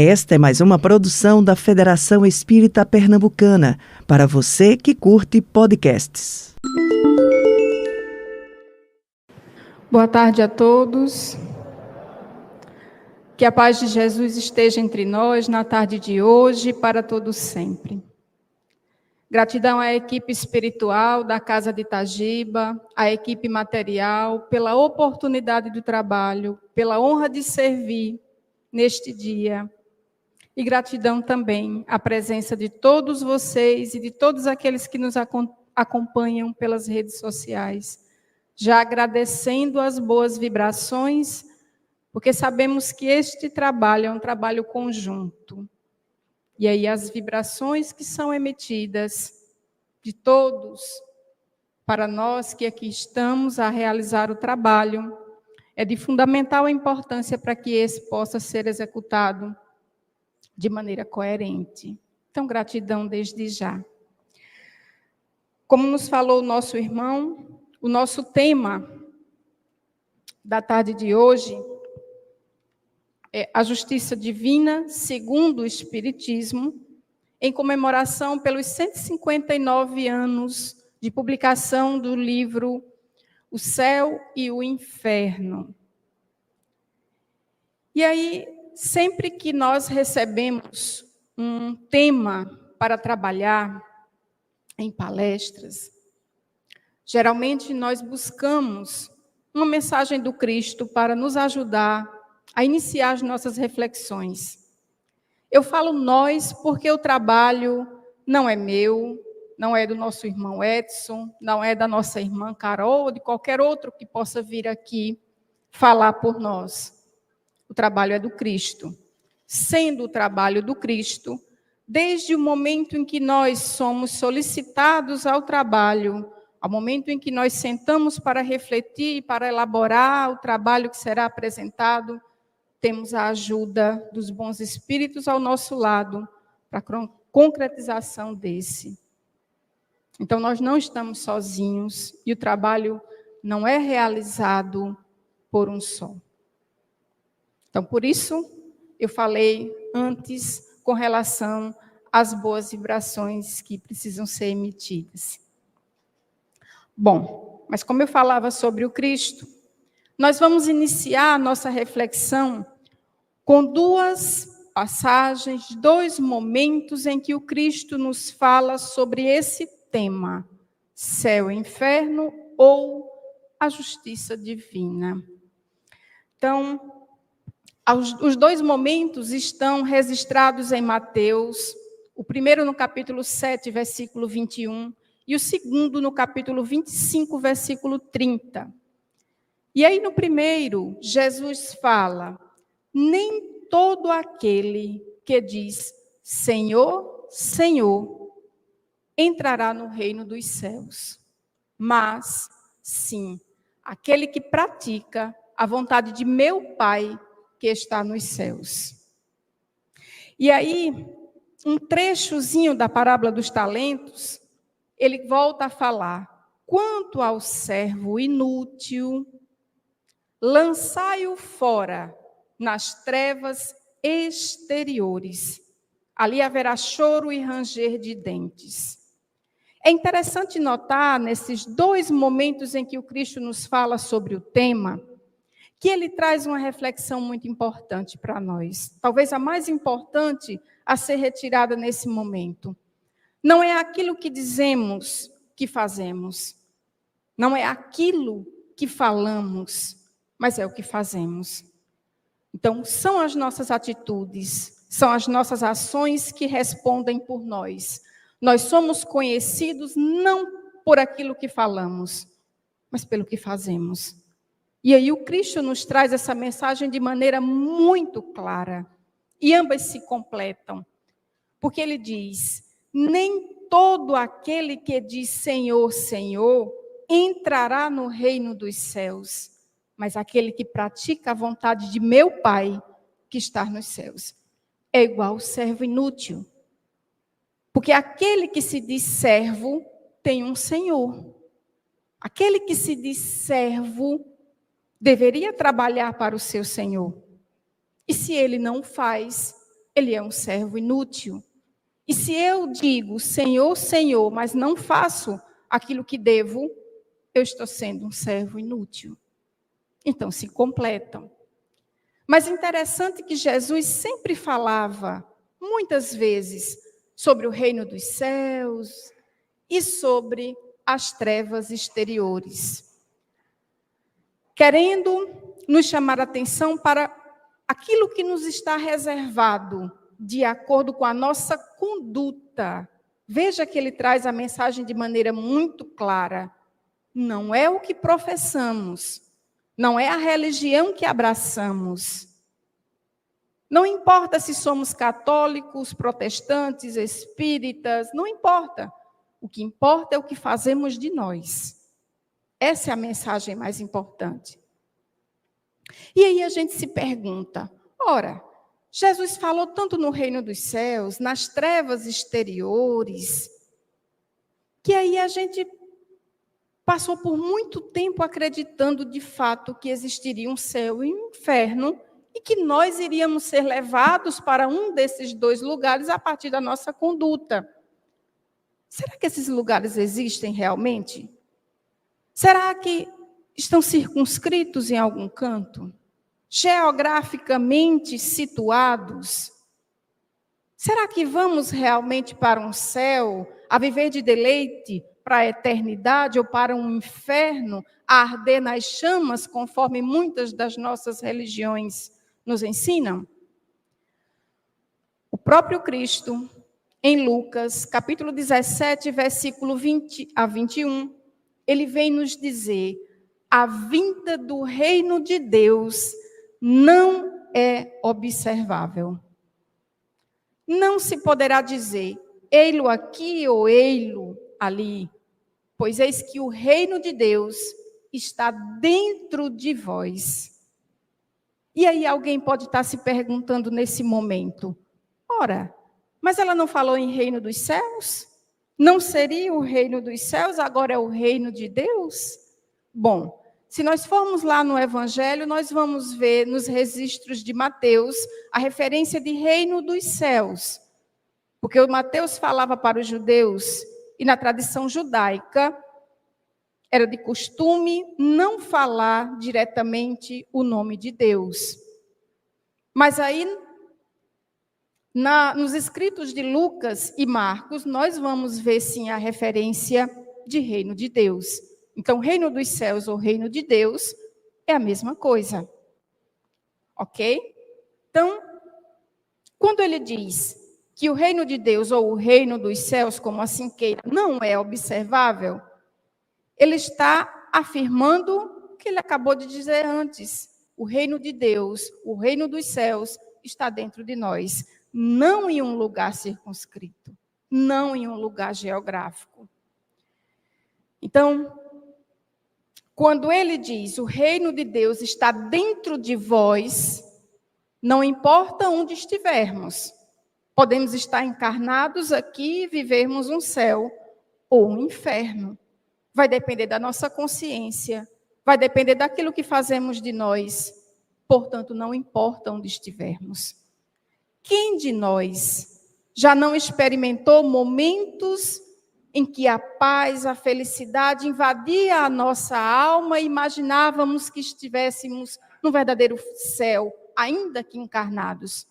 Esta é mais uma produção da Federação Espírita Pernambucana, para você que curte podcasts. Boa tarde a todos. Que a paz de Jesus esteja entre nós na tarde de hoje e para todos sempre. Gratidão à equipe espiritual da Casa de Itagiba, à equipe material, pela oportunidade do trabalho, pela honra de servir neste dia. E gratidão também à presença de todos vocês e de todos aqueles que nos acompanham pelas redes sociais. Já agradecendo as boas vibrações, porque sabemos que este trabalho é um trabalho conjunto. E aí as vibrações que são emitidas de todos, para nós que aqui estamos a realizar o trabalho, é de fundamental importância para que esse possa ser executado de maneira coerente. Então, gratidão desde já. Como nos falou o nosso irmão, o nosso tema da tarde de hoje é a justiça divina segundo o Espiritismo, em comemoração pelos 159 anos de publicação do livro O Céu e o Inferno. E aí, sempre que nós recebemos um tema para trabalhar em palestras, geralmente nós buscamos uma mensagem do Cristo para nos ajudar a iniciar as nossas reflexões. Eu falo nós porque o trabalho não é meu, não é do nosso irmão Edson, não é da nossa irmã Carol, ou de qualquer outro que possa vir aqui falar por nós. O trabalho é do Cristo. Sendo o trabalho do Cristo, desde o momento em que nós somos solicitados ao trabalho, ao momento em que nós sentamos para refletir, para elaborar o trabalho que será apresentado, temos a ajuda dos bons espíritos ao nosso lado para a concretização desse. Então, nós não estamos sozinhos e o trabalho não é realizado por um só. Então, por isso, eu falei antes com relação às boas vibrações que precisam ser emitidas. Bom, mas como eu falava sobre o Cristo, nós vamos iniciar a nossa reflexão com duas passagens, dois momentos em que o Cristo nos fala sobre esse tema, céu e inferno ou a justiça divina. Então, os dois momentos estão registrados em Mateus, o primeiro no capítulo 7, versículo 21, e o segundo no capítulo 25, versículo 30. E aí no primeiro, Jesus fala: nem todo aquele que diz Senhor, Senhor, entrará no reino dos céus, mas sim, aquele que pratica a vontade de meu Pai que está nos céus. E aí, um trechozinho da parábola dos talentos, ele volta a falar: quanto ao servo inútil, lançai-o fora nas trevas exteriores. Ali haverá choro e ranger de dentes. É interessante notar, nesses dois momentos em que o Cristo nos fala sobre o tema, que ele traz uma reflexão muito importante para nós. Talvez a mais importante a ser retirada nesse momento. Não é aquilo que dizemos que fazemos. Não é aquilo que falamos, mas é o que fazemos. Então, são as nossas atitudes, são as nossas ações que respondem por nós. Nós somos conhecidos não por aquilo que falamos, mas pelo que fazemos. E aí o Cristo nos traz essa mensagem de maneira muito clara. E ambas se completam. Porque ele diz: nem todo aquele que diz Senhor, Senhor, entrará no reino dos céus, mas aquele que pratica a vontade de meu Pai, que está nos céus. É igual o servo inútil. Porque aquele que se diz servo tem um Senhor. Aquele que se diz servo deveria trabalhar para o seu Senhor. E se ele não faz, ele é um servo inútil. E se eu digo, Senhor, Senhor, mas não faço aquilo que devo, eu estou sendo um servo inútil. Então, se completam. Mas interessante que Jesus sempre falava, muitas vezes, sobre o reino dos céus e sobre as trevas exteriores, querendo nos chamar a atenção para aquilo que nos está reservado, de acordo com a nossa conduta. Veja que ele traz a mensagem de maneira muito clara. Não é o que professamos, não é a religião que abraçamos. Não importa se somos católicos, protestantes, espíritas, não importa. O que importa é o que fazemos de nós. Essa é a mensagem mais importante. E aí a gente se pergunta, ora, Jesus falou tanto no reino dos céus, nas trevas exteriores, que aí a gente passou por muito tempo acreditando de fato que existiria um céu e um inferno, e que nós iríamos ser levados para um desses dois lugares a partir da nossa conduta. Será que esses lugares existem realmente? Será que estão circunscritos em algum canto? Geograficamente situados? Será que vamos realmente para um céu, a viver de deleite para a eternidade ou para um inferno, a arder nas chamas, conforme muitas das nossas religiões nos ensinam? O próprio Cristo, em Lucas, capítulo 17, versículo 20 a 21, ele vem nos dizer: a vinda do reino de Deus não é observável. Não se poderá dizer, ei-lo aqui ou ei-lo ali, pois eis que o reino de Deus está dentro de vós. E aí alguém pode estar se perguntando nesse momento, ora, mas ela não falou em reino dos céus? Não seria o reino dos céus, agora é o reino de Deus? Bom, se nós formos lá no Evangelho, nós vamos ver nos registros de Mateus a referência de reino dos céus. Porque o Mateus falava para os judeus, e na tradição judaica, era de costume não falar diretamente o nome de Deus. Mas aí, nos escritos de Lucas e Marcos, nós vamos ver sim a referência de reino de Deus. Então, reino dos céus ou reino de Deus é a mesma coisa. Ok? Então, quando ele diz que o reino de Deus ou o reino dos céus, como assim queira, não é observável, ele está afirmando o que ele acabou de dizer antes. O reino de Deus, o reino dos céus, está dentro de nós, não em um lugar circunscrito, não em um lugar geográfico. Então, quando ele diz, o reino de Deus está dentro de vós, não importa onde estivermos. Podemos estar encarnados aqui e vivermos um céu ou um inferno. Vai depender da nossa consciência, vai depender daquilo que fazemos de nós. Portanto, não importa onde estivermos. Quem de nós já não experimentou momentos em que a paz, a felicidade invadia a nossa alma e imaginávamos que estivéssemos no verdadeiro céu, ainda que encarnados?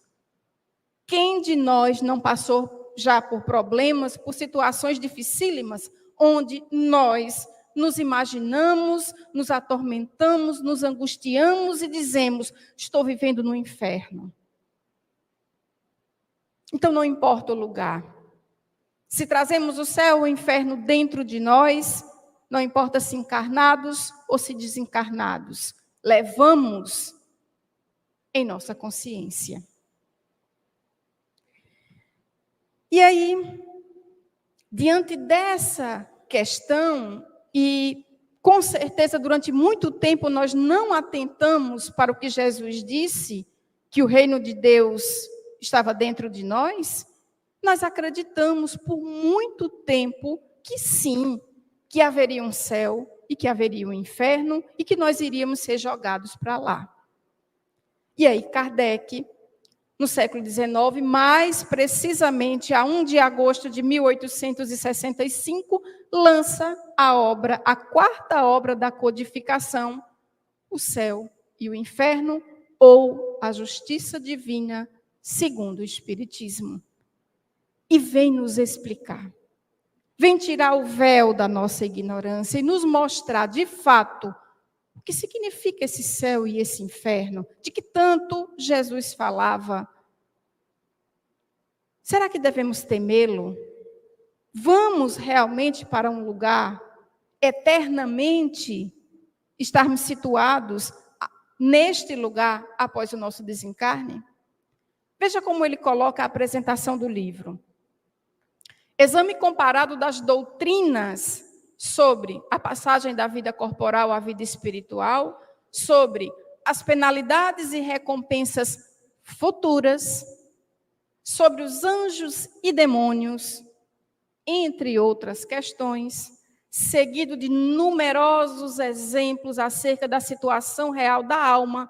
Quem de nós não passou já por problemas, por situações dificílimas, onde nós nos imaginamos, nos atormentamos, nos angustiamos e dizemos, estou vivendo no inferno? Então não importa o lugar. Se trazemos o céu ou o inferno dentro de nós, não importa se encarnados ou se desencarnados, levamos em nossa consciência. E aí, diante dessa questão, e com certeza durante muito tempo nós não atentamos para o que Jesus disse, que o reino de Deus estava dentro de nós, nós acreditamos por muito tempo que sim, que haveria um céu e que haveria um inferno e que nós iríamos ser jogados para lá. E aí Kardec no século XIX, mais precisamente a 1 de agosto de 1865, lança a quarta obra da codificação, O Céu e o Inferno, ou A Justiça Divina, segundo o Espiritismo. E vem nos explicar, vem tirar o véu da nossa ignorância e nos mostrar, de fato, o que significa esse céu e esse inferno, de que tanto Jesus falava. Será que devemos temê-lo? Vamos realmente para um lugar eternamente estarmos situados neste lugar após o nosso desencarne? Veja como ele coloca a apresentação do livro. Exame comparado das doutrinas sobre a passagem da vida corporal à vida espiritual, sobre as penalidades e recompensas futuras, sobre os anjos e demônios, entre outras questões, seguido de numerosos exemplos acerca da situação real da alma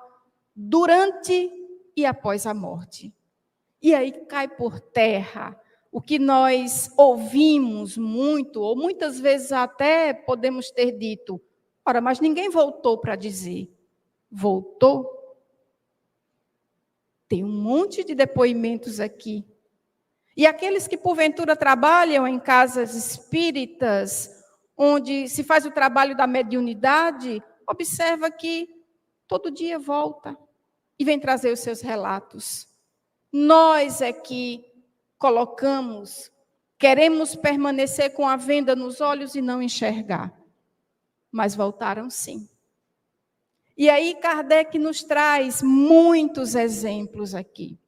durante e após a morte. E aí cai por terra o que nós ouvimos muito, ou muitas vezes até podemos ter dito, ora, mas ninguém voltou para dizer. Voltou? Tem um monte de depoimentos aqui. E aqueles que porventura trabalham em casas espíritas, onde se faz o trabalho da mediunidade, observa que todo dia volta e vem trazer os seus relatos. Nós aqui queremos permanecer com a venda nos olhos e não enxergar. Mas voltaram sim. E aí Kardec nos traz muitos exemplos aqui.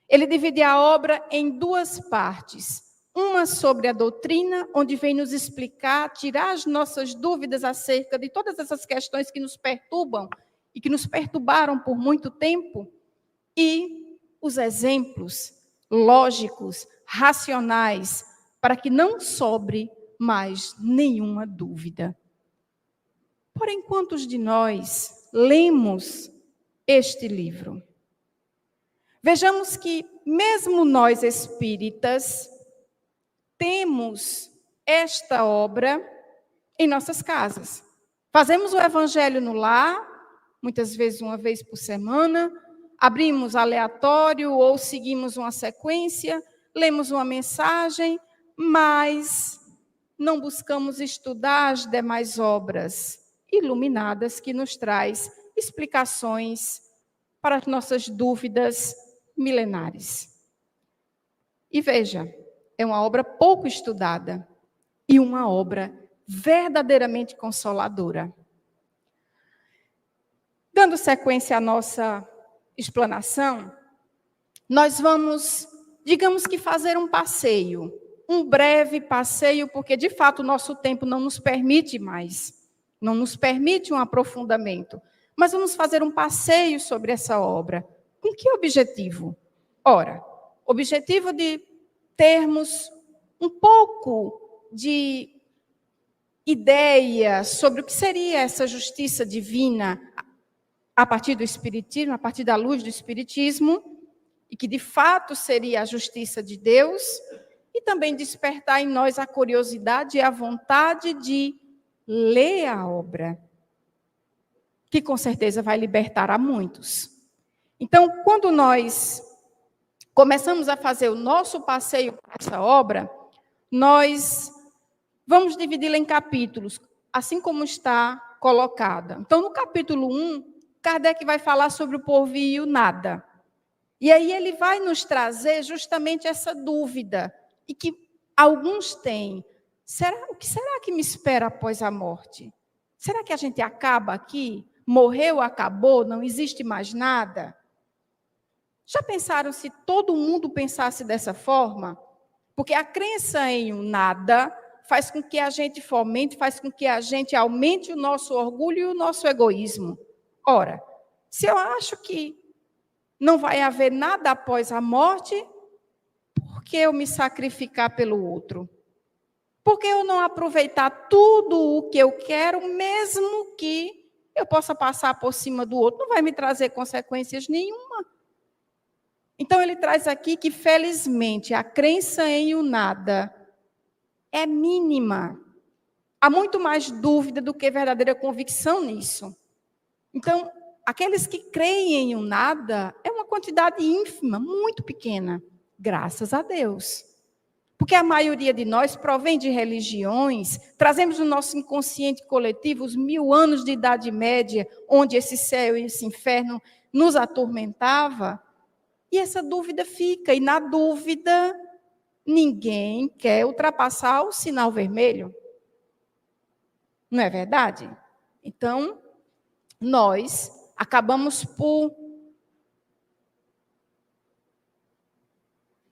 Ele divide a obra em duas partes. Uma sobre a doutrina, onde vem nos explicar, tirar as nossas dúvidas acerca de todas essas questões que nos perturbam e que nos perturbaram por muito tempo. E os exemplos lógicos, racionais, para que não sobre mais nenhuma dúvida. Porém, quantos de nós lemos este livro? Vejamos que, mesmo nós espíritas, temos esta obra em nossas casas. Fazemos o evangelho no lar, muitas vezes uma vez por semana, abrimos aleatório ou seguimos uma sequência, lemos uma mensagem, mas não buscamos estudar as demais obras iluminadas que nos traz explicações para as nossas dúvidas milenares. E veja, é uma obra pouco estudada e uma obra verdadeiramente consoladora. Dando sequência à nossa explanação, nós vamos, digamos que fazer um passeio, um breve passeio, porque de fato o nosso tempo não nos permite mais, não nos permite um aprofundamento, mas vamos fazer um passeio sobre essa obra. Com que objetivo? Ora, objetivo de termos um pouco de ideia sobre o que seria essa justiça divina a partir do Espiritismo, a partir da luz do Espiritismo, e que de fato seria a justiça de Deus, e também despertar em nós a curiosidade e a vontade de ler a obra, que com certeza vai libertar a muitos. Então, quando nós começamos a fazer o nosso passeio por essa obra, nós vamos dividi-la em capítulos, assim como está colocada. Então, no capítulo 1, Kardec vai falar sobre o porvir e o nada. E aí ele vai nos trazer justamente essa dúvida, e que alguns têm. O que será que me espera após a morte? Será que a gente acaba aqui? Morreu, acabou, não existe mais nada? Já pensaram se todo mundo pensasse dessa forma? Porque a crença em um nada faz com que a gente fomente, faz com que a gente aumente o nosso orgulho e o nosso egoísmo. Ora, se eu acho que não vai haver nada após a morte, por que eu me sacrificar pelo outro? Por que eu não aproveitar tudo o que eu quero, mesmo que eu possa passar por cima do outro? Não vai me trazer consequências nenhuma. Então, ele traz aqui que, felizmente, a crença em o nada é mínima. Há muito mais dúvida do que verdadeira convicção nisso. Então, aqueles que creem em o nada é uma quantidade ínfima, muito pequena, graças a Deus. Porque a maioria de nós provém de religiões, trazemos no nosso inconsciente coletivo os 1000 anos de Idade Média, onde esse céu e esse inferno nos atormentava, e essa dúvida fica, e na dúvida, ninguém quer ultrapassar o sinal vermelho. Não é verdade? Então, nós acabamos por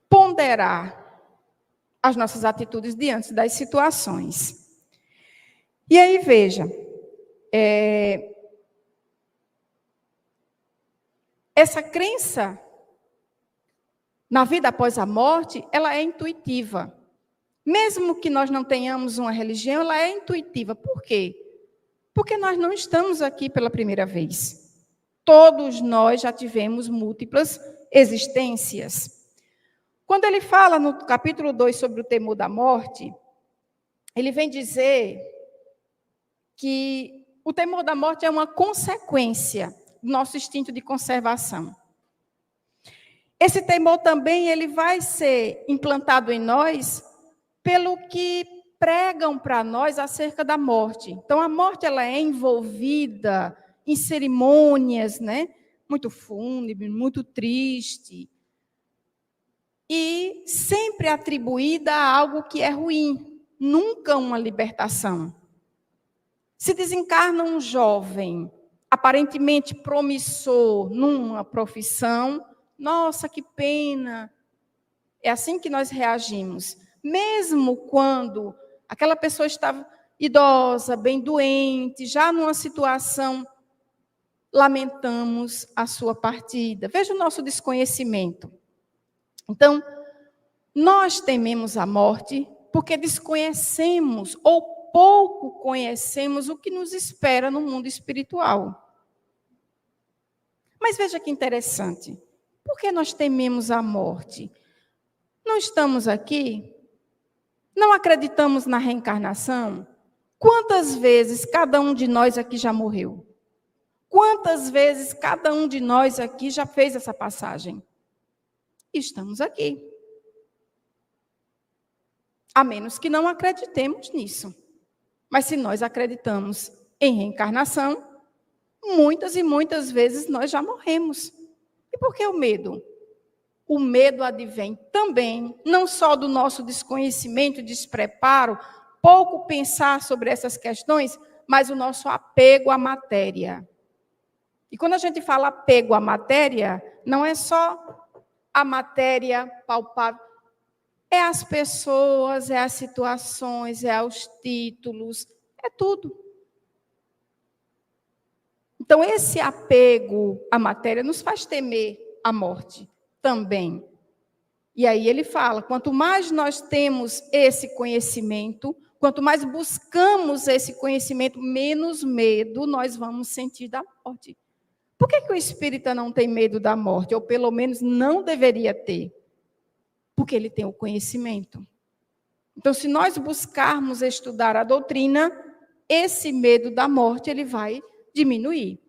ponderar as nossas atitudes diante das situações. E aí, veja, essa crença na vida após a morte, ela é intuitiva. Mesmo que nós não tenhamos uma religião, ela é intuitiva. Por quê? Porque nós não estamos aqui pela primeira vez. Todos nós já tivemos múltiplas existências. Quando ele fala no capítulo 2 sobre o temor da morte, ele vem dizer que o temor da morte é uma consequência do nosso instinto de conservação. Esse temor também ele vai ser implantado em nós pelo que pregam para nós acerca da morte. Então, a morte ela é envolvida em cerimônias, né? Muito fúnebre, muito triste. E sempre atribuída a algo que é ruim, nunca uma libertação. Se desencarna um jovem, aparentemente promissor numa profissão, nossa, que pena. É assim que nós reagimos. Mesmo quando aquela pessoa estava idosa, bem doente, já numa situação, lamentamos a sua partida. Veja o nosso desconhecimento. Então, nós tememos a morte porque desconhecemos ou pouco conhecemos o que nos espera no mundo espiritual. Mas veja que interessante. Por que nós tememos a morte? Não estamos aqui? Não acreditamos na reencarnação? Quantas vezes cada um de nós aqui já morreu? Quantas vezes cada um de nós aqui já fez essa passagem? Estamos aqui. A menos que não acreditemos nisso. Mas se nós acreditamos em reencarnação, muitas e muitas vezes nós já morremos. E por que o medo? O medo advém também, não só do nosso desconhecimento, despreparo, pouco pensar sobre essas questões, mas o nosso apego à matéria. E quando a gente fala apego à matéria, não é só a matéria palpável, é as pessoas, é as situações, é os títulos, é tudo. Então, esse apego à matéria nos faz temer a morte também. E aí ele fala, quanto mais nós temos esse conhecimento, quanto mais buscamos esse conhecimento, menos medo nós vamos sentir da morte. Por que o espírita não tem medo da morte? Ou pelo menos não deveria ter? Porque ele tem o conhecimento. Então, se nós buscarmos estudar a doutrina, esse medo da morte ele vai diminuir.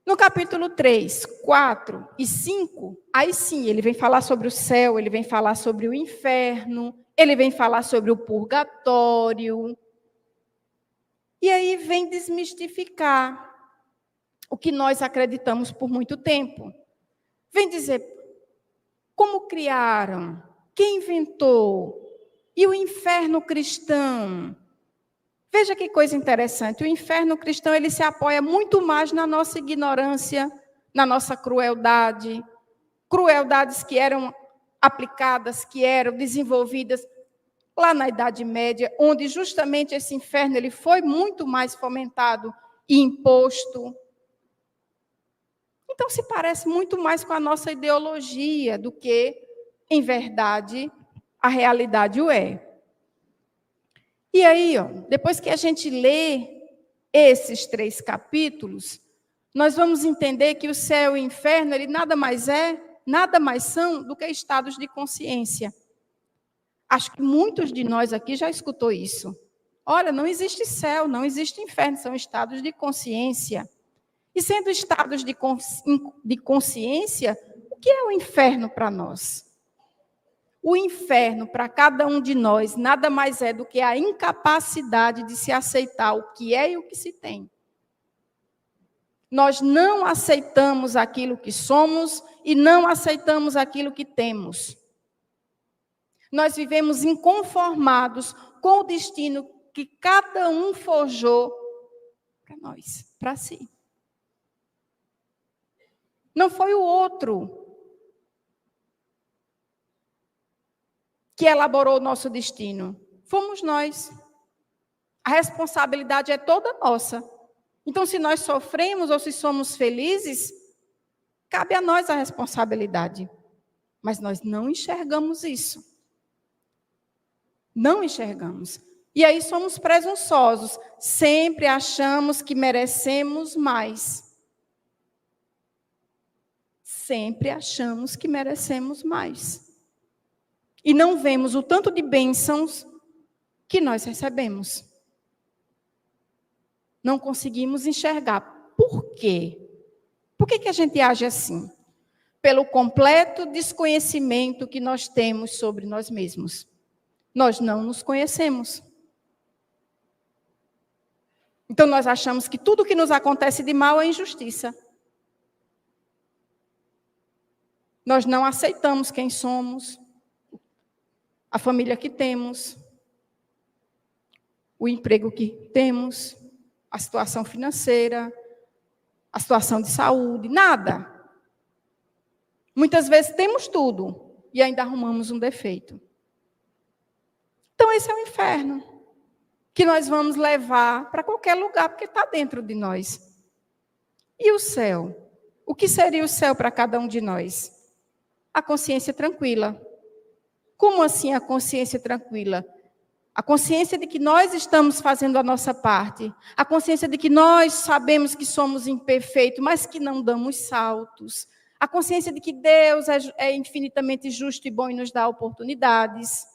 No capítulo 3, 4 e 5, aí sim, ele vem falar sobre o céu, ele vem falar sobre o inferno, ele vem falar sobre o purgatório. E aí vem desmistificar o que nós acreditamos por muito tempo. Vem dizer, como criaram? Quem inventou? E o inferno cristão? Veja que coisa interessante, o inferno cristão ele se apoia muito mais na nossa ignorância, na nossa crueldade, crueldades que eram aplicadas, que eram desenvolvidas lá na Idade Média, onde justamente esse inferno ele foi muito mais fomentado e imposto. Então se parece muito mais com a nossa ideologia do que, em verdade, a realidade o é. E aí, depois que a gente lê esses 3 capítulos, nós vamos entender que o céu e o inferno, ele nada mais são do que estados de consciência. Acho que muitos de nós aqui já escutou isso. Olha, não existe céu, não existe inferno, são estados de consciência. E sendo estados de consciência, o que é o inferno para nós? O inferno, para cada um de nós, nada mais é do que a incapacidade de se aceitar o que é e o que se tem. Nós não aceitamos aquilo que somos e não aceitamos aquilo que temos. Nós vivemos inconformados com o destino que cada um forjou para nós, para si. Não foi o outro que elaborou o nosso destino. Fomos nós. A responsabilidade é toda nossa. Então, se nós sofremos ou se somos felizes, cabe a nós a responsabilidade. Mas nós não enxergamos isso. Não enxergamos. E aí somos presunçosos. Sempre achamos que merecemos mais. Sempre achamos que merecemos mais. E não vemos o tanto de bênçãos que nós recebemos. Não conseguimos enxergar. Por quê? Por que a gente age assim? Pelo completo desconhecimento que nós temos sobre nós mesmos. Nós não nos conhecemos. Então, nós achamos que tudo que nos acontece de mal é injustiça. Nós não aceitamos quem somos, a família que temos, o emprego que temos, a situação financeira, a situação de saúde, nada. Muitas vezes temos tudo e ainda arrumamos um defeito. Então, esse é o inferno que nós vamos levar para qualquer lugar, porque está dentro de nós. E o céu? O que seria o céu para cada um de nós? A consciência tranquila. Como assim a consciência tranquila? A consciência de que nós estamos fazendo a nossa parte. A consciência de que nós sabemos que somos imperfeitos, mas que não damos saltos. A consciência de que Deus é infinitamente justo e bom e nos dá oportunidades.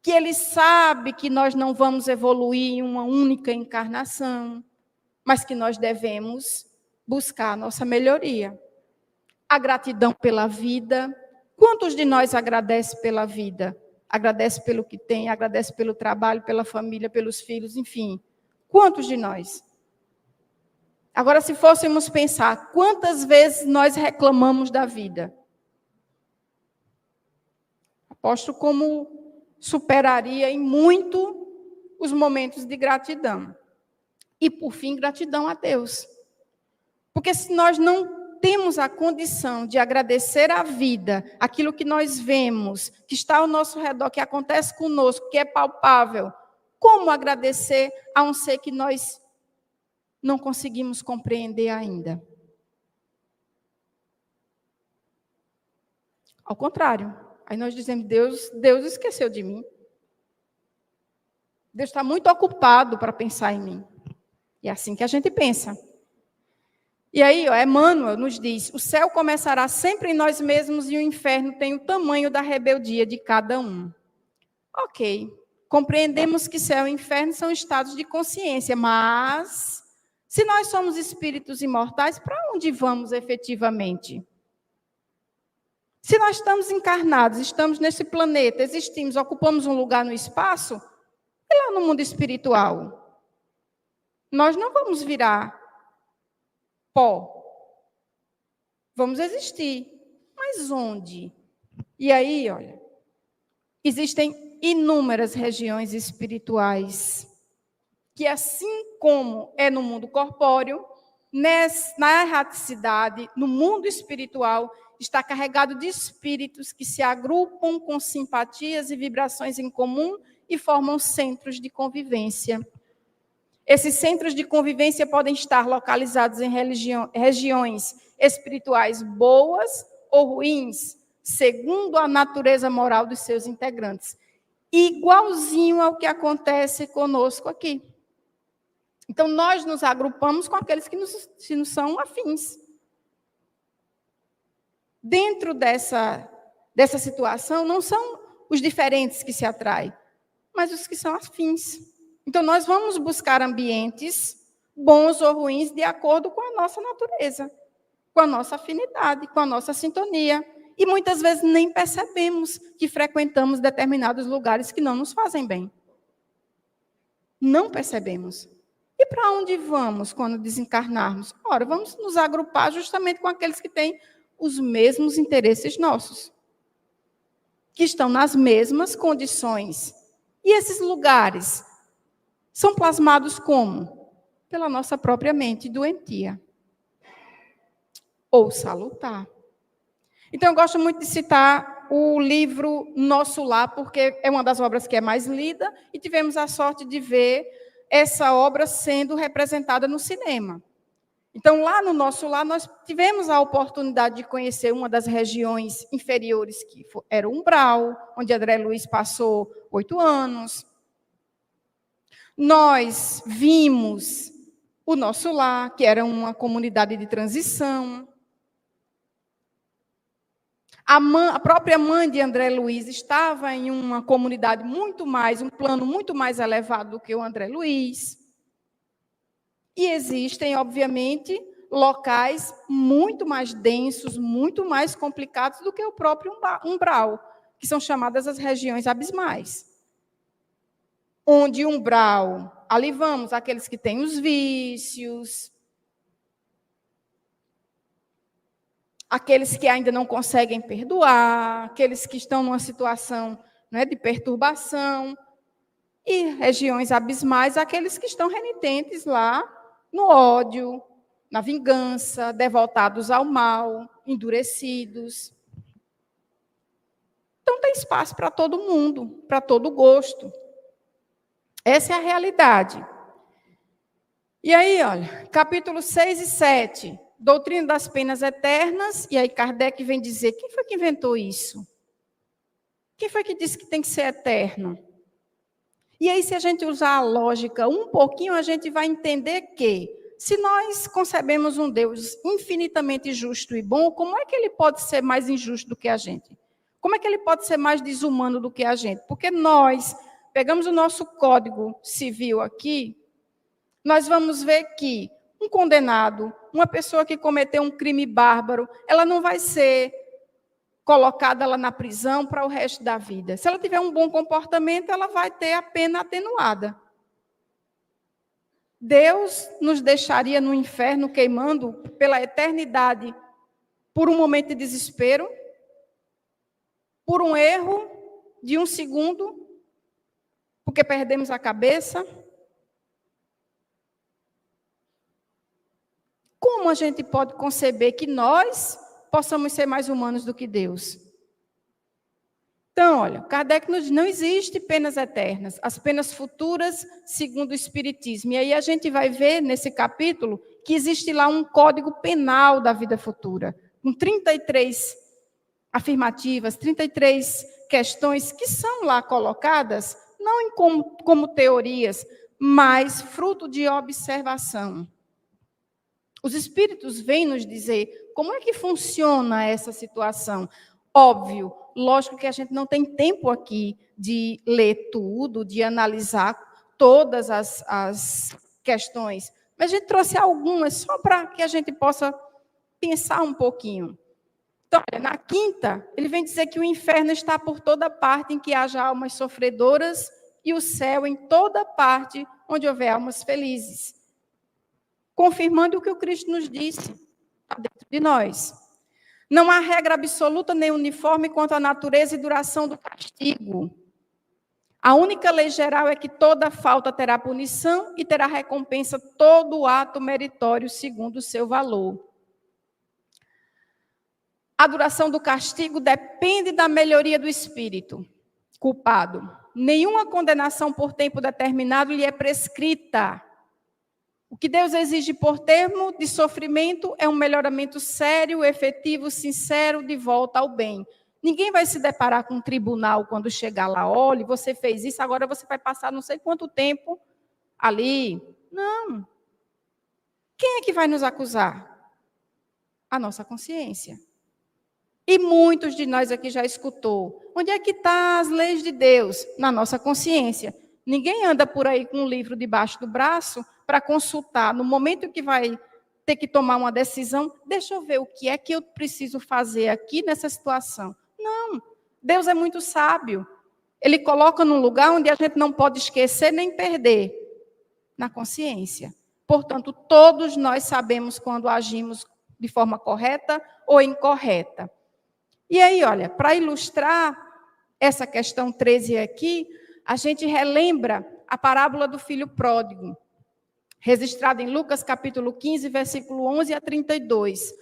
Que Ele sabe que nós não vamos evoluir em uma única encarnação, mas que nós devemos buscar a nossa melhoria. A gratidão pela vida. Quantos de nós agradece pela vida? Agradece pelo que tem, agradece pelo trabalho, pela família, pelos filhos, enfim. Quantos de nós? Agora, se fôssemos pensar, quantas vezes nós reclamamos da vida? Aposto como superaria em muito os momentos de gratidão. E, por fim, gratidão a Deus. Porque se nós não temos a condição de agradecer à vida, aquilo que nós vemos, que está ao nosso redor, que acontece conosco, que é palpável, como agradecer a um ser que nós não conseguimos compreender ainda? Ao contrário, aí nós dizemos, Deus esqueceu de mim. Deus está muito ocupado para pensar em mim. E é assim que a gente pensa. E aí, Emmanuel nos diz, o céu começará sempre em nós mesmos e o inferno tem o tamanho da rebeldia de cada um. Ok, compreendemos que céu e inferno são estados de consciência, mas se nós somos espíritos imortais, para onde vamos efetivamente? Se nós estamos encarnados, estamos nesse planeta, existimos, ocupamos um lugar no espaço, e lá no mundo espiritual? Nós não vamos virar pó. Vamos existir. Mas onde? E aí, olha, existem inúmeras regiões espirituais que, assim como é no mundo corpóreo, na erraticidade, no mundo espiritual, está carregado de espíritos que se agrupam com simpatias e vibrações em comum e formam centros de convivência. Esses centros de convivência podem estar localizados em regiões espirituais boas ou ruins, segundo a natureza moral dos seus integrantes. Igualzinho ao que acontece conosco aqui. Então, nós nos agrupamos com aqueles que nos são afins. Dentro dessa situação, não são os diferentes que se atraem, mas os que são afins. Então, nós vamos buscar ambientes bons ou ruins de acordo com a nossa natureza, com a nossa afinidade, com a nossa sintonia. E muitas vezes nem percebemos que frequentamos determinados lugares que não nos fazem bem. Não percebemos. E para onde vamos quando desencarnarmos? Ora, vamos nos agrupar justamente com aqueles que têm os mesmos interesses nossos, que estão nas mesmas condições. E esses lugares são plasmados como? Pela nossa própria mente doentia. Ou salutar. Então, eu gosto muito de citar o livro Nosso Lar, porque é uma das obras que é mais lida, e tivemos a sorte de ver essa obra sendo representada no cinema. Então, lá no Nosso Lar, nós tivemos a oportunidade de conhecer uma das regiões inferiores, que era o Umbral, onde André Luiz passou 8 anos. Nós vimos o Nosso Lar, que era uma comunidade de transição. A própria mãe de André Luiz estava em uma comunidade um plano muito mais elevado do que o André Luiz. E existem, obviamente, locais muito mais densos, muito mais complicados do que o próprio umbral, que são chamadas as regiões abismais. Onde umbral, ali vamos, aqueles que têm os vícios, aqueles que ainda não conseguem perdoar, aqueles que estão numa situação, né, de perturbação, e regiões abismais, aqueles que estão renitentes lá no ódio, na vingança, devotados ao mal, endurecidos. Então, tem espaço para todo mundo, para todo gosto. Essa é a realidade. E aí, olha, capítulo 6 e 7, doutrina das penas eternas, e aí Kardec vem dizer, quem foi que inventou isso? Quem foi que disse que tem que ser eterno? E aí, se a gente usar a lógica um pouquinho, a gente vai entender que, se nós concebemos um Deus infinitamente justo e bom, como é que ele pode ser mais injusto do que a gente? Como é que ele pode ser mais desumano do que a gente? Porque nós pegamos o nosso Código Civil aqui, nós vamos ver que um condenado, uma pessoa que cometeu um crime bárbaro, ela não vai ser colocada lá na prisão para o resto da vida. Se ela tiver um bom comportamento, ela vai ter a pena atenuada. Deus nos deixaria no inferno queimando pela eternidade por um momento de desespero, por um erro de 1 segundo, porque perdemos a cabeça? Como a gente pode conceber que nós possamos ser mais humanos do que Deus? Então, olha, Kardec nos diz, não existe penas eternas, as penas futuras segundo o Espiritismo. E aí a gente vai ver nesse capítulo que existe lá um código penal da vida futura, com 33 afirmativas, 33 questões que são lá colocadas, não como teorias, mas fruto de observação. Os espíritos vêm nos dizer como é que funciona essa situação. Óbvio, lógico que a gente não tem tempo aqui de ler tudo, de analisar todas as questões, mas a gente trouxe algumas só para que a gente possa pensar um pouquinho. Então, olha, na quinta, ele vem dizer que o inferno está por toda parte em que haja almas sofredoras e o céu em toda parte onde houver almas felizes. Confirmando o que o Cristo nos disse, está dentro de nós. Não há regra absoluta nem uniforme quanto à natureza e duração do castigo. A única lei geral é que toda falta terá punição e terá recompensa todo ato meritório segundo o seu valor. A duração do castigo depende da melhoria do espírito culpado. Nenhuma condenação por tempo determinado lhe é prescrita. O que Deus exige por termo de sofrimento é um melhoramento sério, efetivo, sincero, de volta ao bem. Ninguém vai se deparar com um tribunal quando chegar lá, olha, você fez isso, agora você vai passar não sei quanto tempo ali. Não. Quem é que vai nos acusar? A nossa consciência. E muitos de nós aqui já escutou. Onde é que estão as leis de Deus? Na nossa consciência. Ninguém anda por aí com um livro debaixo do braço para consultar. No momento que vai ter que tomar uma decisão, deixa eu ver o que é que eu preciso fazer aqui nessa situação. Não. Deus é muito sábio. Ele coloca num lugar onde a gente não pode esquecer nem perder. Na consciência. Portanto, todos nós sabemos quando agimos de forma correta ou incorreta. E aí, olha, para ilustrar essa questão 13 aqui, a gente relembra a parábola do filho pródigo, registrada em Lucas capítulo 15, versículo 11 a 32,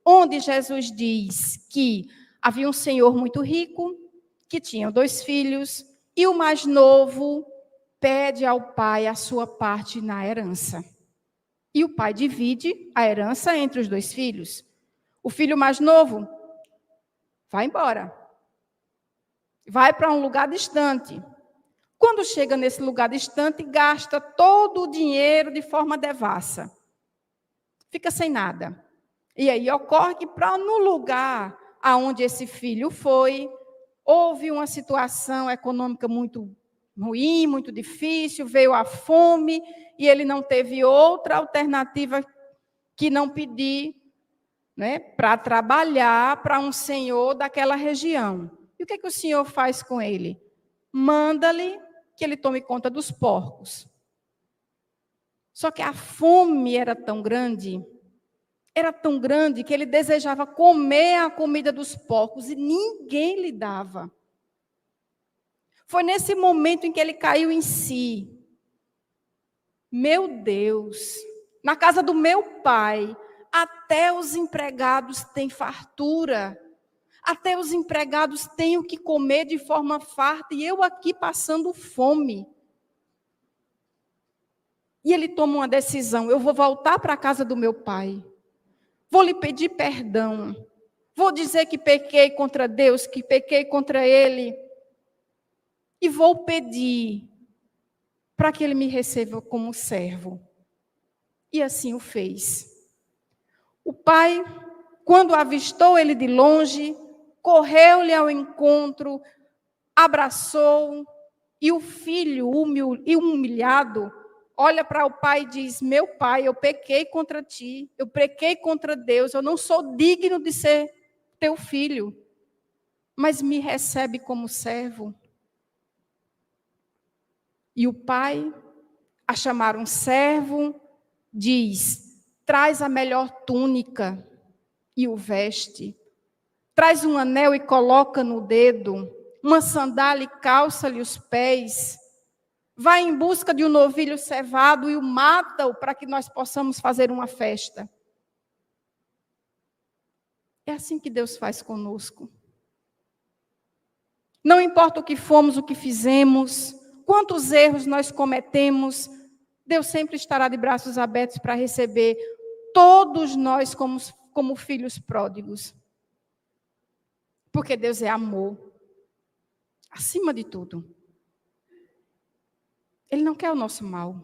onde Jesus diz que havia um senhor muito rico, que tinha 2 filhos, e o mais novo pede ao pai a sua parte na herança. E o pai divide a herança entre os 2 filhos. O filho mais novo vai embora. Vai para um lugar distante. Quando chega nesse lugar distante, gasta todo o dinheiro de forma devassa. Fica sem nada. E aí ocorre que no lugar aonde esse filho foi, houve uma situação econômica muito ruim, muito difícil, veio a fome, e ele não teve outra alternativa que não pedir, né, para trabalhar para um senhor daquela região. E o que o senhor faz com ele? Manda-lhe que ele tome conta dos porcos. Só que a fome era tão grande que ele desejava comer a comida dos porcos e ninguém lhe dava. Foi nesse momento em que ele caiu em si. Meu Deus, na casa do meu pai, até os empregados têm fartura. Até os empregados têm o que comer de forma farta e eu aqui passando fome. E ele toma uma decisão, eu vou voltar para a casa do meu pai. Vou lhe pedir perdão. Vou dizer que pequei contra Deus, que pequei contra ele. E vou pedir para que ele me receba como servo. E assim o fez. O pai, quando avistou ele de longe, correu-lhe ao encontro, abraçou, e o filho, humilhado, olha para o pai e diz: meu pai, eu pequei contra ti, eu pequei contra Deus, eu não sou digno de ser teu filho, mas me recebe como servo. E o pai, a chamar um servo, diz: traz a melhor túnica e o veste. Traz um anel e coloca no dedo. Uma sandália e calça-lhe os pés. Vai em busca de um novilho cevado e o mata-o para que nós possamos fazer uma festa. É assim que Deus faz conosco. Não importa o que fomos, o que fizemos, quantos erros nós cometemos, Deus sempre estará de braços abertos para receber todos nós como filhos pródigos. Porque Deus é amor, acima de tudo. Ele não quer o nosso mal.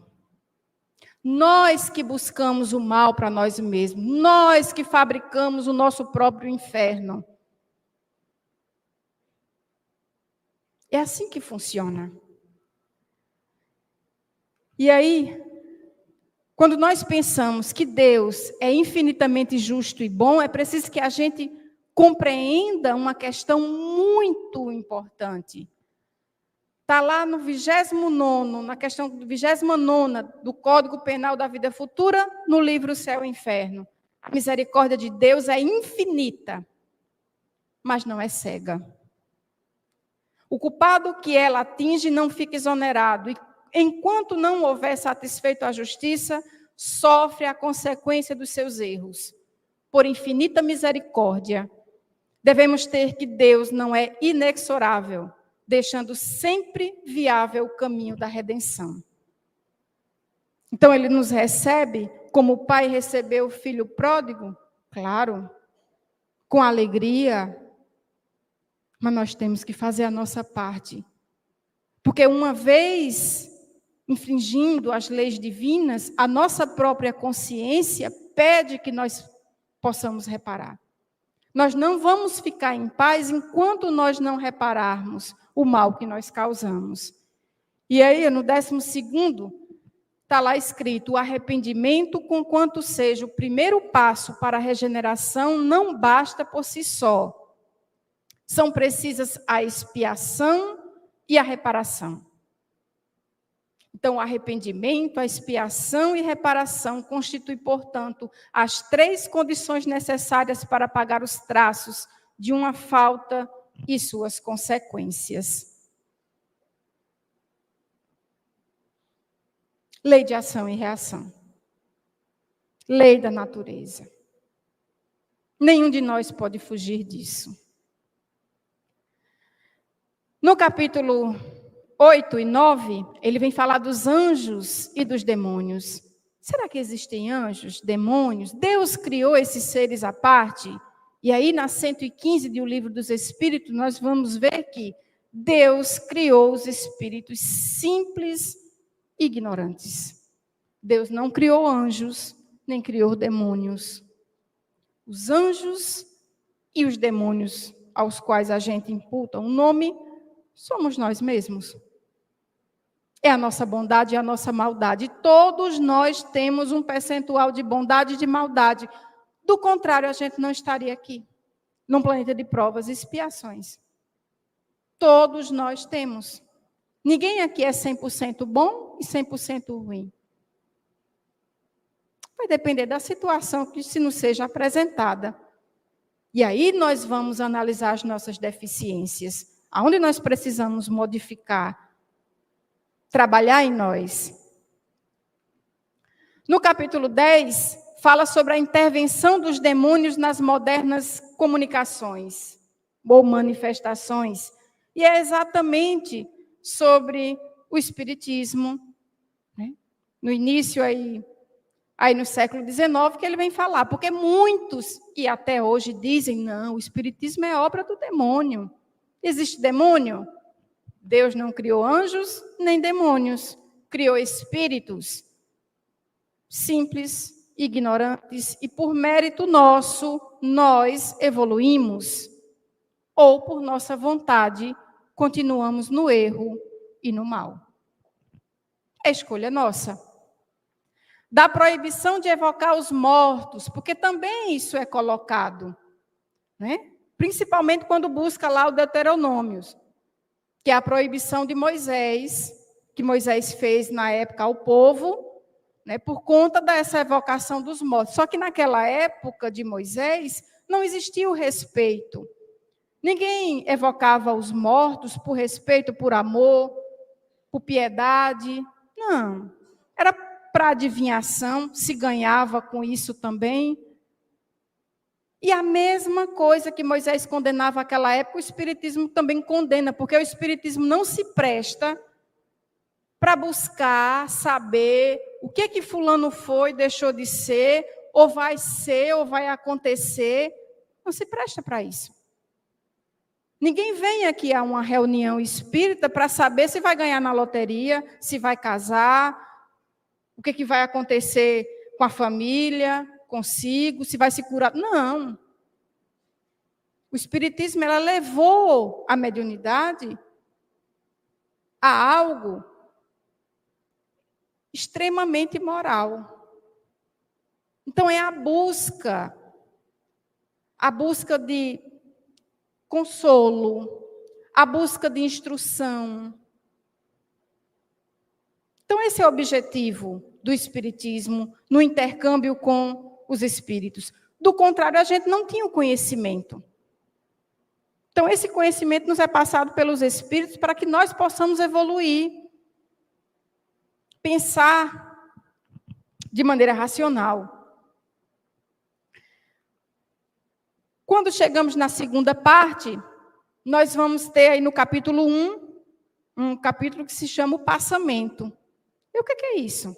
Nós que buscamos o mal para nós mesmos, nós que fabricamos o nosso próprio inferno. É assim que funciona. E aí, quando nós pensamos que Deus é infinitamente justo e bom, é preciso que a gente compreenda uma questão muito importante. Está lá no 29º, na questão 29ª do Código Penal da Vida Futura, no livro Céu e Inferno. A misericórdia de Deus é infinita, mas não é cega. O culpado que ela atinge não fica exonerado, e enquanto não houver satisfeito a justiça, sofre a consequência dos seus erros. Por infinita misericórdia, devemos ter que Deus não é inexorável, deixando sempre viável o caminho da redenção. Então, ele nos recebe como o pai recebeu o filho pródigo? Claro, com alegria, mas nós temos que fazer a nossa parte. Porque uma vez infringindo as leis divinas, a nossa própria consciência pede que nós possamos reparar. Nós não vamos ficar em paz enquanto nós não repararmos o mal que nós causamos. E aí, no 12º, está lá escrito: o arrependimento, conquanto seja o primeiro passo para a regeneração, não basta por si só. São precisas a expiação e a reparação. Então, o arrependimento, a expiação e reparação constituem, portanto, as 3 condições necessárias para apagar os traços de uma falta e suas consequências. Lei de ação e reação. Lei da natureza. Nenhum de nós pode fugir disso. No capítulo 8 e 9, ele vem falar dos anjos e dos demônios. Será que existem anjos, demônios? Deus criou esses seres à parte? E aí, na 115 do Livro dos Espíritos, nós vamos ver que Deus criou os espíritos simples e ignorantes. Deus não criou anjos, nem criou demônios. Os anjos e os demônios, aos quais a gente imputa um nome, somos nós mesmos. É a nossa bondade e a nossa maldade. Todos nós temos um percentual de bondade e de maldade. Do contrário, a gente não estaria aqui, num planeta de provas e expiações. Todos nós temos. Ninguém aqui é 100% bom e 100% ruim. Vai depender da situação que se nos seja apresentada. E aí nós vamos analisar as nossas deficiências. Aonde nós precisamos modificar, trabalhar em nós. No capítulo 10, fala sobre a intervenção dos demônios nas modernas comunicações ou manifestações. E é exatamente sobre o espiritismo, né? No início aí no século XIX, que ele vem falar, porque muitos, e até hoje, dizem, não, o espiritismo é obra do demônio. Existe demônio? Deus não criou anjos nem demônios, criou espíritos simples, ignorantes, e por mérito nosso, nós evoluímos, ou por nossa vontade, continuamos no erro e no mal. É escolha nossa. Da proibição de evocar os mortos, porque também isso é colocado, né? Principalmente quando busca lá o Deuteronômio, que é a proibição de Moisés, que Moisés fez na época ao povo, né, por conta dessa evocação dos mortos. Só que naquela época de Moisés, não existia o respeito. Ninguém evocava os mortos por respeito, por amor, por piedade. Não. Era para adivinhação, se ganhava com isso também. E a mesma coisa que Moisés condenava naquela época, o Espiritismo também condena, porque o Espiritismo não se presta para buscar saber o que fulano foi, deixou de ser, ou vai acontecer. Não se presta para isso. Ninguém vem aqui a uma reunião espírita para saber se vai ganhar na loteria, se vai casar, o que vai acontecer com a família, consigo, se vai se curar. Não. O Espiritismo, ela levou a mediunidade a algo extremamente moral. Então, é a busca de consolo, a busca de instrução. Então, esse é o objetivo do Espiritismo no intercâmbio com os espíritos. Do contrário, a gente não tinha o conhecimento. Então, esse conhecimento nos é passado pelos espíritos para que nós possamos evoluir, pensar de maneira racional. Quando chegamos na segunda parte, nós vamos ter aí no capítulo 1, um capítulo que se chama o passamento. E o que é isso?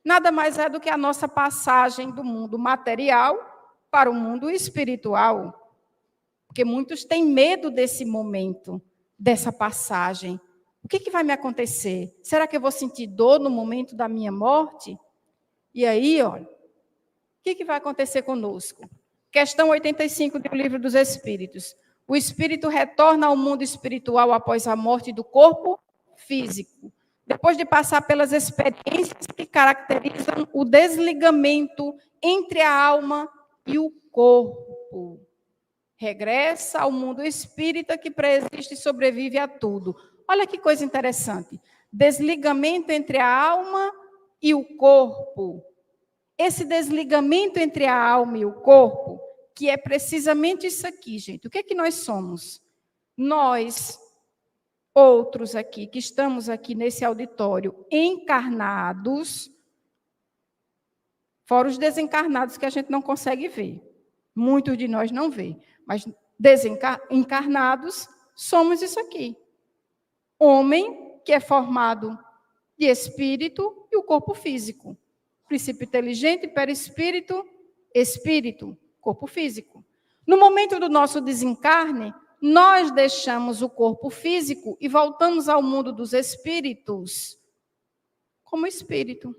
Nada mais é do que a nossa passagem do mundo material para o mundo espiritual. Porque muitos têm medo desse momento, dessa passagem. O que vai me acontecer? Será que eu vou sentir dor no momento da minha morte? E aí, olha, o que vai acontecer conosco? Questão 85 do Livro dos Espíritos. O espírito retorna ao mundo espiritual após a morte do corpo físico, depois de passar pelas experiências que caracterizam o desligamento entre a alma e o corpo. Regressa ao mundo espírita que preexiste e sobrevive a tudo. Olha que coisa interessante. Desligamento entre a alma e o corpo. Esse desligamento entre a alma e o corpo, que é precisamente isso aqui, gente. O que é que nós somos? Nós, outros aqui, que estamos aqui nesse auditório, encarnados, fora os desencarnados que a gente não consegue ver. Muitos de nós não vê. Mas encarnados, somos isso aqui. Homem, que é formado de espírito e o corpo físico. Princípio inteligente, perispírito, espírito, corpo físico. No momento do nosso desencarne, nós deixamos o corpo físico e voltamos ao mundo dos espíritos como espírito,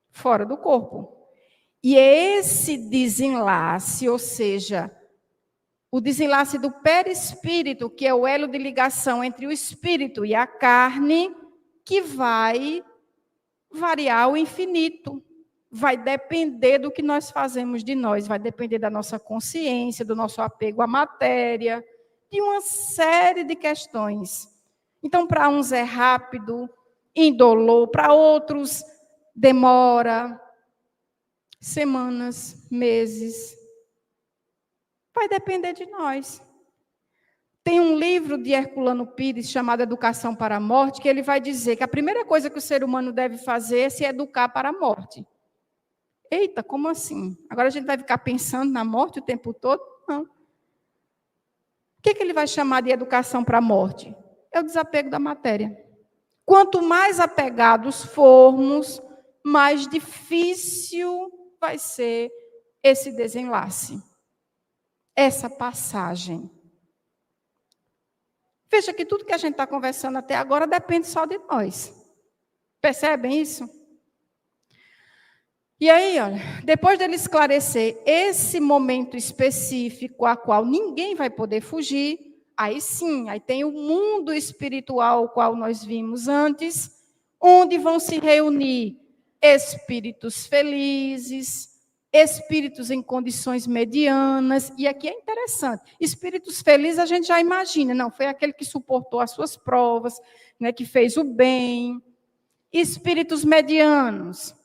fora do corpo. E esse desenlace, ou seja, o desenlace do perispírito, que é o elo de ligação entre o espírito e a carne, que vai variar ao infinito. Vai depender do que nós fazemos de nós, vai depender da nossa consciência, do nosso apego à matéria, de uma série de questões. Então, para uns é rápido, indolor, para outros demora semanas, meses. Vai depender de nós. Tem um livro de Herculano Pires chamado Educação para a Morte, que ele vai dizer que a primeira coisa que o ser humano deve fazer é se educar para a morte. Eita, como assim? Agora a gente vai ficar pensando na morte o tempo todo? Não. O que ele vai chamar de educação para a morte? É o desapego da matéria. Quanto mais apegados formos, mais difícil vai ser esse desenlace, essa passagem. Veja que tudo que a gente está conversando até agora depende só de nós. Percebem isso? E aí, olha, depois dele esclarecer esse momento específico a qual ninguém vai poder fugir, aí sim, aí tem o mundo espiritual, o qual nós vimos antes, onde vão se reunir espíritos felizes, espíritos em condições medianas, e aqui é interessante, espíritos felizes a gente já imagina, não, foi aquele que suportou as suas provas, né, que fez o bem. Espíritos medianos,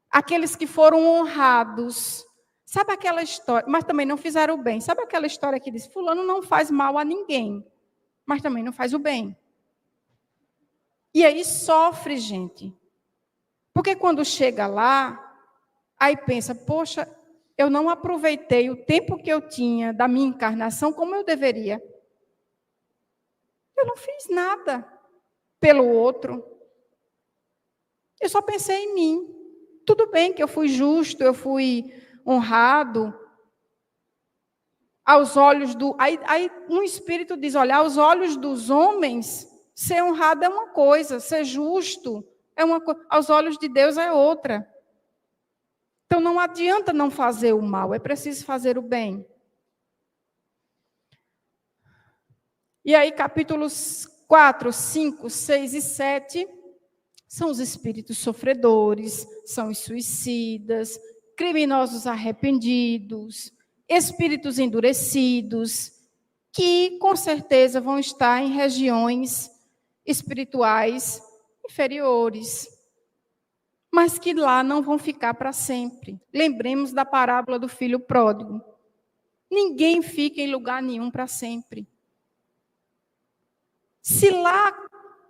aqueles que foram honrados. Sabe aquela história, mas também não fizeram o bem. Sabe aquela história que diz, fulano não faz mal a ninguém, mas também não faz o bem. E aí sofre, gente. Porque quando chega lá, aí pensa, poxa, eu não aproveitei o tempo que eu tinha da minha encarnação como eu deveria. Eu não fiz nada pelo outro. Eu só pensei em mim. Tudo bem que eu fui justo, eu fui honrado. Aos olhos do... Aí um espírito diz, olha, aos olhos dos homens, ser honrado é uma coisa, ser justo é uma coisa, aos olhos de Deus é outra. Então não adianta não fazer o mal, é preciso fazer o bem. E aí capítulos 4, 5, 6 e 7... são os espíritos sofredores, são os suicidas, criminosos arrependidos, espíritos endurecidos, que com certeza vão estar em regiões espirituais inferiores, mas que lá não vão ficar para sempre. Lembremos da parábola do filho pródigo. Ninguém fica em lugar nenhum para sempre. Se lá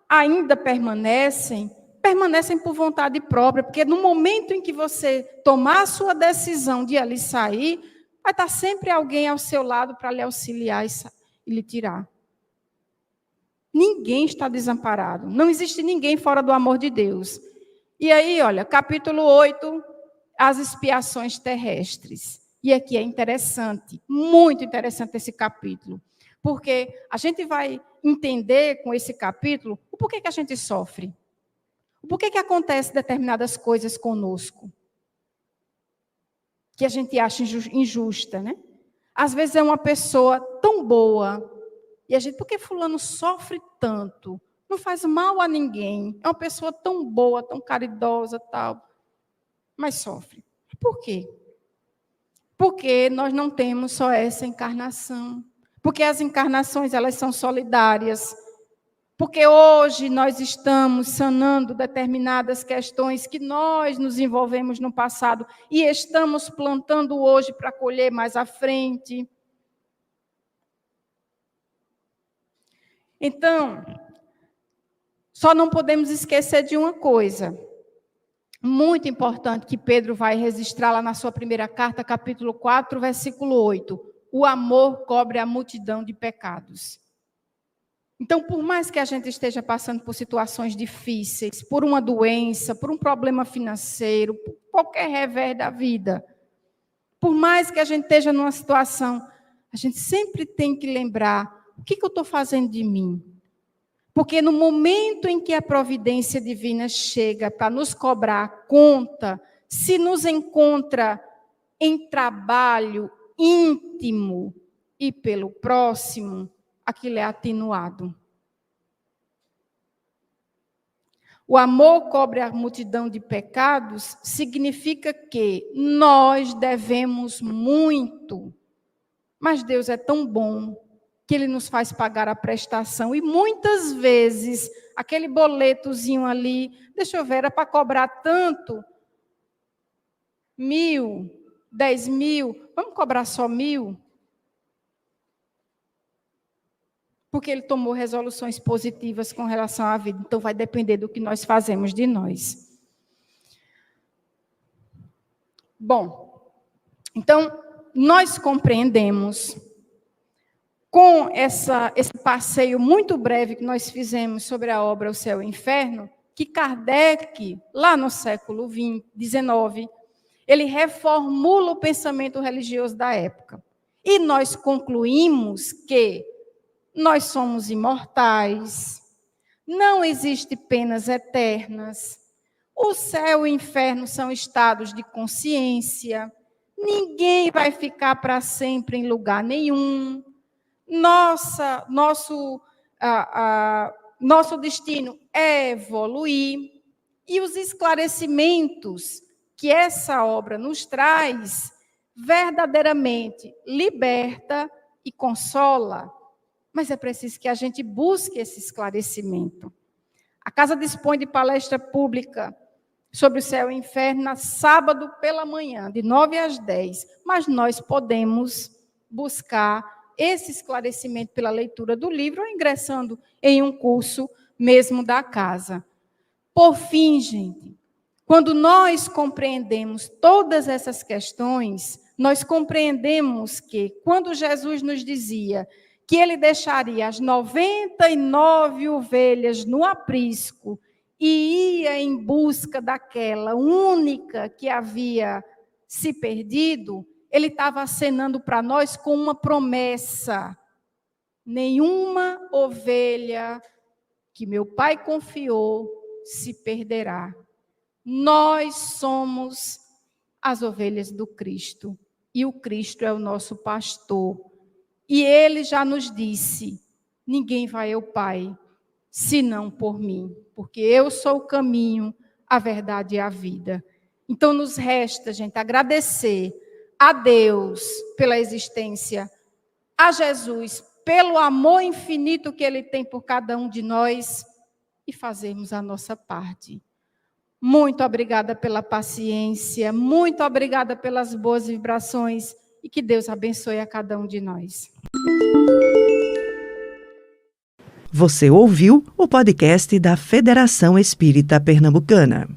ainda permanecem por vontade própria, porque no momento em que você tomar a sua decisão de ali sair, vai estar sempre alguém ao seu lado para lhe auxiliar e lhe tirar. Ninguém está desamparado, não existe ninguém fora do amor de Deus. E aí, olha, capítulo 8, as expiações terrestres. E aqui é interessante, muito interessante esse capítulo, Porque a gente vai entender com esse capítulo o porquê que a gente sofre. O porquê que acontecem determinadas coisas conosco. Que a gente acha injusta, né? Às vezes é uma pessoa tão boa. E a gente, por que fulano sofre tanto? Não faz mal a ninguém. É uma pessoa tão boa, tão caridosa, tal. Mas sofre. Por quê? Porque nós não temos só essa encarnação. Porque as encarnações, elas são solidárias. Porque hoje nós estamos sanando determinadas questões que nós nos envolvemos no passado e estamos plantando hoje para colher mais à frente. Então, só não podemos esquecer de uma coisa muito importante que Pedro vai registrar lá na sua primeira carta, capítulo 4, versículo 8. O amor cobre a multidão de pecados. Então, por mais que a gente esteja passando por situações difíceis, por uma doença, por um problema financeiro, por qualquer revés da vida, por mais que a gente esteja numa situação, a gente sempre tem que lembrar, o que eu estou fazendo de mim? Porque no momento em que a providência divina chega para nos cobrar a conta, se nos encontra em trabalho íntimo e pelo próximo, aquilo é atenuado. O amor cobre a multidão de pecados significa que nós devemos muito, mas Deus é tão bom que Ele nos faz pagar a prestação. E muitas vezes, aquele boletozinho ali, deixa eu ver, era para cobrar tanto, 1.000, 10.000, vamos cobrar só 1.000? Porque ele tomou resoluções positivas com relação à vida. Então, vai depender do que nós fazemos de nós. Bom, então, nós compreendemos, com esse passeio muito breve que nós fizemos sobre a obra O Céu e o Inferno, que Kardec, lá no século XIX, ele reformula o pensamento religioso da época. E nós concluímos que nós somos imortais, não existem penas eternas, o céu e o inferno são estados de consciência, ninguém vai ficar para sempre em lugar nenhum, nosso destino é evoluir, e os esclarecimentos que essa obra nos traz, verdadeiramente liberta e consola. Mas é preciso que a gente busque esse esclarecimento. A casa dispõe de palestra pública sobre o céu e o inferno, na sábado pela manhã, de 9 às 10. Mas nós podemos buscar esse esclarecimento pela leitura do livro ou ingressando em um curso mesmo da casa. Por fim, gente, quando nós compreendemos todas essas questões, nós compreendemos que quando Jesus nos dizia que ele deixaria as 99 ovelhas no aprisco e ia em busca daquela única que havia se perdido, ele estava acenando para nós com uma promessa: nenhuma ovelha que meu Pai confiou se perderá. Nós somos as ovelhas do Cristo, e o Cristo é o nosso pastor. E ele já nos disse: ninguém vai ao Pai, senão por mim, porque eu sou o caminho, a verdade e a vida. Então nos resta, gente, agradecer a Deus pela existência, a Jesus pelo amor infinito que Ele tem por cada um de nós e fazermos a nossa parte. Muito obrigada pela paciência, muito obrigada pelas boas vibrações e que Deus abençoe a cada um de nós. Você ouviu o podcast da Federação Espírita Pernambucana.